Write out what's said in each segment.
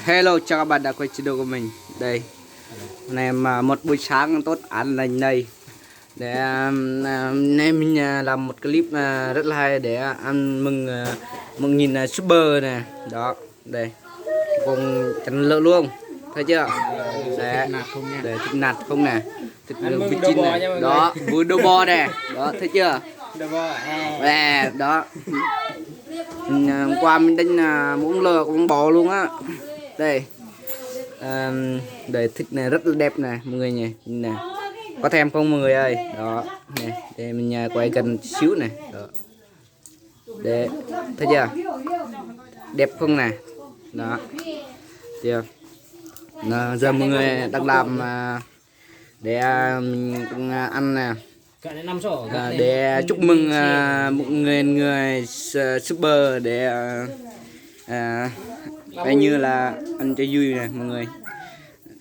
Hello chào các bạn đã quay video của mình. Đây hôm nay mà một buổi sáng tốt ăn lành đây để nay mình làm một clip rất là hay để ăn mừng 1000 super nè. Đó đây cùng chăn lợn luôn, thấy chưa? Để thịt nạc không nè, thịt vịt chín này. Đó vừa đô bo nè, đó thấy chưa? Nè đó. Hôm qua mình đánh muỗng lơ cũng bò luôn á. Đây để thịt này rất là đẹp này mọi người nhỉ, nè có thèm không mọi người ơi? Đó nè, để mình quay gần xíu này. Đó. Để thấy chưa, đẹp không nè? Đó chưa? Giờ mọi người đang làm để mình ăn nè, để chúc mừng 1000 super để coi như là ăn cho vui này mọi người.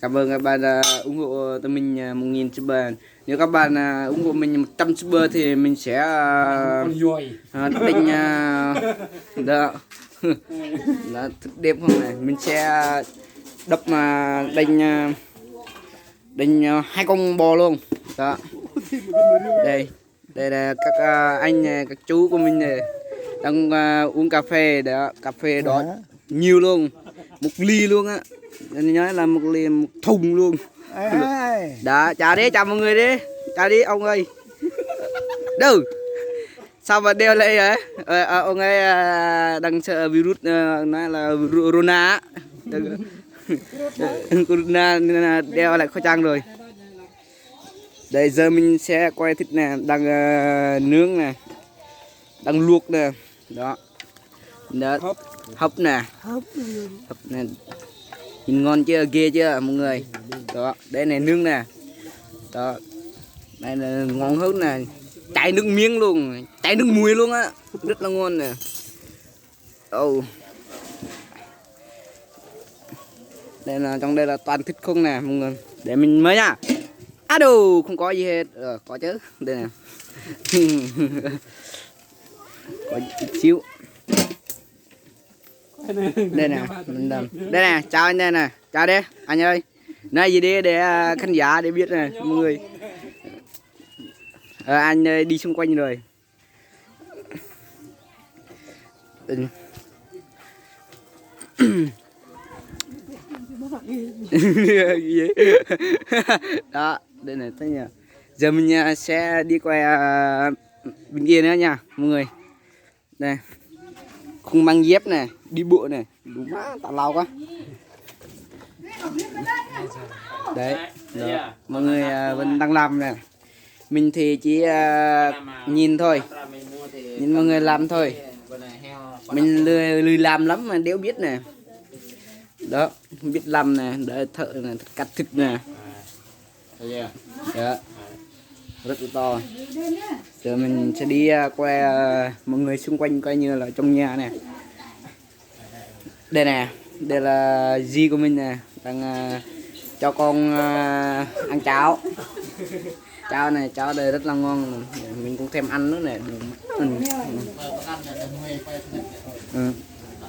Cảm ơn các bạn ủng hộ tụi mình 1000 super. Nếu các bạn ủng hộ mình 100 super thì mình sẽ đánh đó là thật đẹp không này, mình sẽ đập đánh 2 con bò luôn. Đó đây là các anh các chú của mình này đang uống cà phê. Đó cà phê đó nhiều luôn, 1 ly luôn á, nhớ là 1 ly 1 thùng luôn. Đó chào đi, chào mọi người đi, chào đi ông ơi. Đâu sao mà đeo lại vậy? Ông ấy đang sợ virus, nói là corona corona nên là đeo lại khẩu trang rồi. Đây giờ mình sẽ quay thịt nè, đang nướng nè, đang luộc nè. Đó hấp nè, hấp nè, nhìn ngon chưa, ghê chưa mọi người? Đó đây này nướng nè, đó đây là ngon hơn nè, chảy nước miếng luôn, chảy nước muối luôn á, rất là ngon nè. Đây là trong đây là toàn thịt không nè mọi người, để mình mới nha. Đồ không có gì hết, có chứ, đây nè. Có chút xíu. Đây nè, đây nè, chào anh đây nè, chào đi anh ơi. Nói gì đi để khán giả để biết nè mọi người. Anh đi xung quanh rồi. Đó đây này, thấy nhỉ. Giờ mình sẽ đi quay bên kia nữa nha mọi người. Đây không mang dép này, đi bộ này, đúng má tào lao quá. Đấy đó. Mọi người vẫn đang làm nè, mình thì chỉ nhìn thôi, nhìn mọi người làm thôi, mình lười làm lắm mà đéo biết nè. Đó không biết làm nè, để thợ nè, cắt thịt nè. Đó rất là to. Giờ mình sẽ đi quay mọi người xung quanh coi như là trong nhà nè. Đây nè, đây là Di của mình nè, đang cho con ăn cháo. Cháo này, cháo đây rất là ngon, mình cũng thèm ăn nữa nè.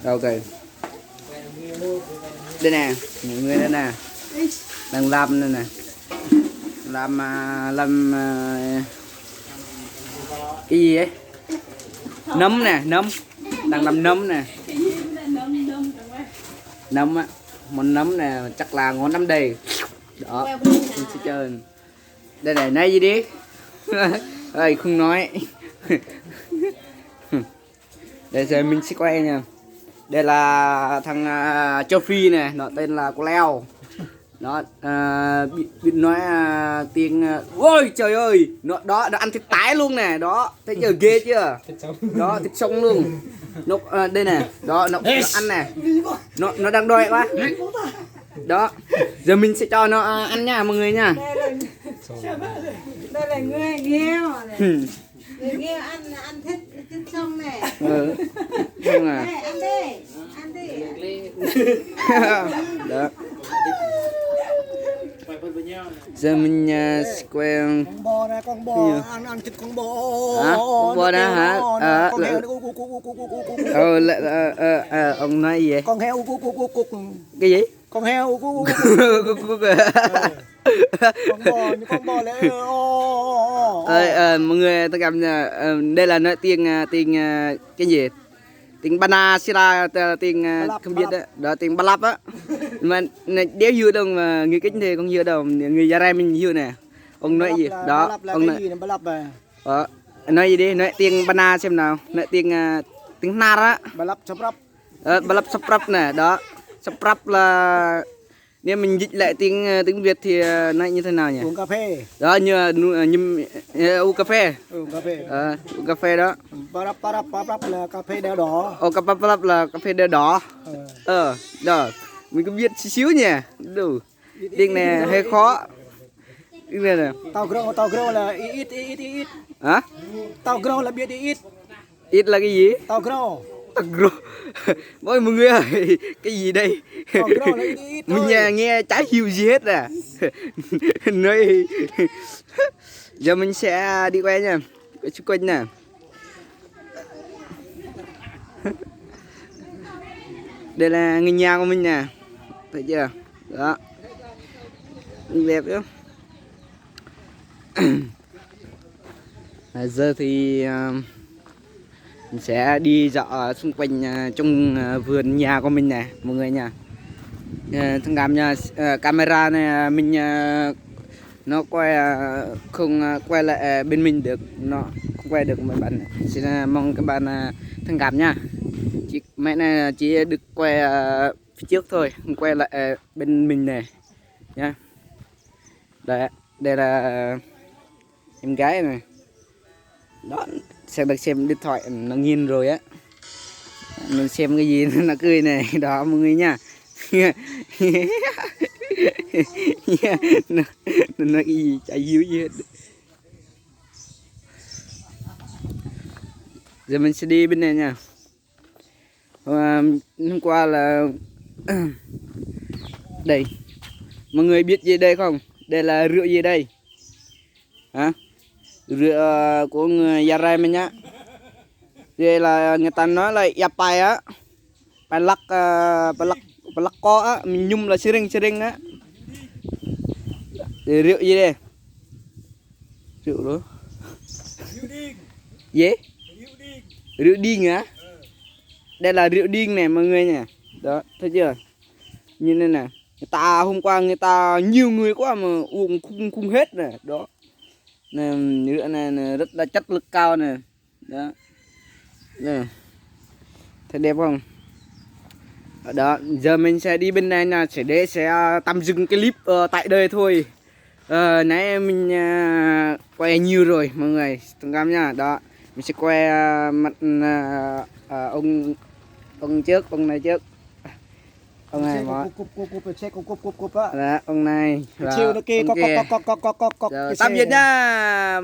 Ok đây nè mọi người, đây nè đang làm đây nè, làm cái gì ấy, nấm nè, nấm đang làm nấm nè, nấm á, món nấm nè chắc là ngon lắm đây. Đó mình sẽ chơi đây này, nói gì đi. Ơi không nói. Đây giờ mình sẽ quay nha. Đây là thằng châu Phi này, nó tên là Cleo. Nó biết nói tiếng ôi trời ơi, nó đó nó ăn thịt tái luôn nè, đó thấy chưa, ghê chưa? Đó thịt sống luôn. Nó đây nè, đó nó ăn nè, nó đang đói quá. Đó giờ mình sẽ cho nó ăn nha mọi người nha. Đây là người nghèo này. Người nghèo ăn thịt xong này. Không à. Ăn đi, ăn đi. Đó Giờ mình quay Con bò này, con bò ăn thịt con bò. hả? Con bò đó hả? Con heo Ông nói gì vậy? con heo Cái gì? con heo con bò lại Mọi người tôi cảm nha, đây là nói tiếng cái gì? Tiếng Bana Sira tiếng không biết đó, đó tiếng Ba Lap á. Mà đéo hiểu đâu mà người kính thì không hiểu đâu, người Gia Rai mình hiểu nè. Ông nói gì? Đó, ông nói nói gì đi, nói tiếng Bana xem nào, nói tiếng tiếng Nar á. Ba Lap chắp rắp. Ba Lap Saprap nè, đó. Saprap là nếu mình dịch lại tiếng Việt thì nói như thế nào nhỉ? Uống cà phê. Đó như uống cà phê. Uống cà phê. Uống cà phê đó. Ba Lap là cà phê đeo đỏ. Cà phê là cà phê đỏ. Đó. Mình có biết xíu nhỉ. Đủ. Tiếng này hơi khó. Tiếng này nè. Tao grow là ít. Hả? Tao grow là biết ít. Ít là cái gì? Tao grow. Agro. Mọi người ơi, cái gì đây? Mình nghe chả hiểu gì hết à. Nơi giờ mình sẽ đi quay nha, quay xung quanh nè. Đây là ngôi nhà của mình nè, thấy chưa? Đó, đẹp chứ. Giờ thì mình sẽ đi dạo xung quanh trong vườn nhà của mình nè mọi người nha. Thằng Cam nha, camera này mình nó quay không quay lại bên mình được, nó không quay được mấy bạn. Xin mong các bạn thông cảm nha. Mẹ này chỉ được quay phía trước thôi, không quay lại bên mình này nha. Đây là em gái này. Đó, sẽ được xem điện thoại nó nghiền rồi á, mình xem cái gì nó cười này đó mọi người nha. Nó nói cái gì chả hiểu gì hết. Giờ mình sẽ đi bên này nha. Hôm qua là đây, mọi người biết gì đây không? Đây là rượu gì đây hả? Rượu của người Gia Rai mình nhá. Đây là người ta nói là yapai á, palak co á, mình nhung là sering á. Rượu gì đây? Rượu đó. Gì? Rượu điên hả? Đây là rượu điên này mọi người nè. Đó, thấy chưa? Như thế nè. Người ta hôm qua người ta nhiều người quá mà uống không hết nè, đó. Nè, rượu này rất là chất lượng cao nè. Đó. Nè. Thấy đẹp không? Đó, giờ mình sẽ đi bên này nha, sẽ tạm dừng cái clip tại đây thôi. Nãy mình quay nhiều rồi mọi người, thông cảm nha. Đó, mình sẽ quay mặt ông trước, ông này trước. Ông này mà. Đó, ông này. Đó, ông kia. Tạm biệt nha.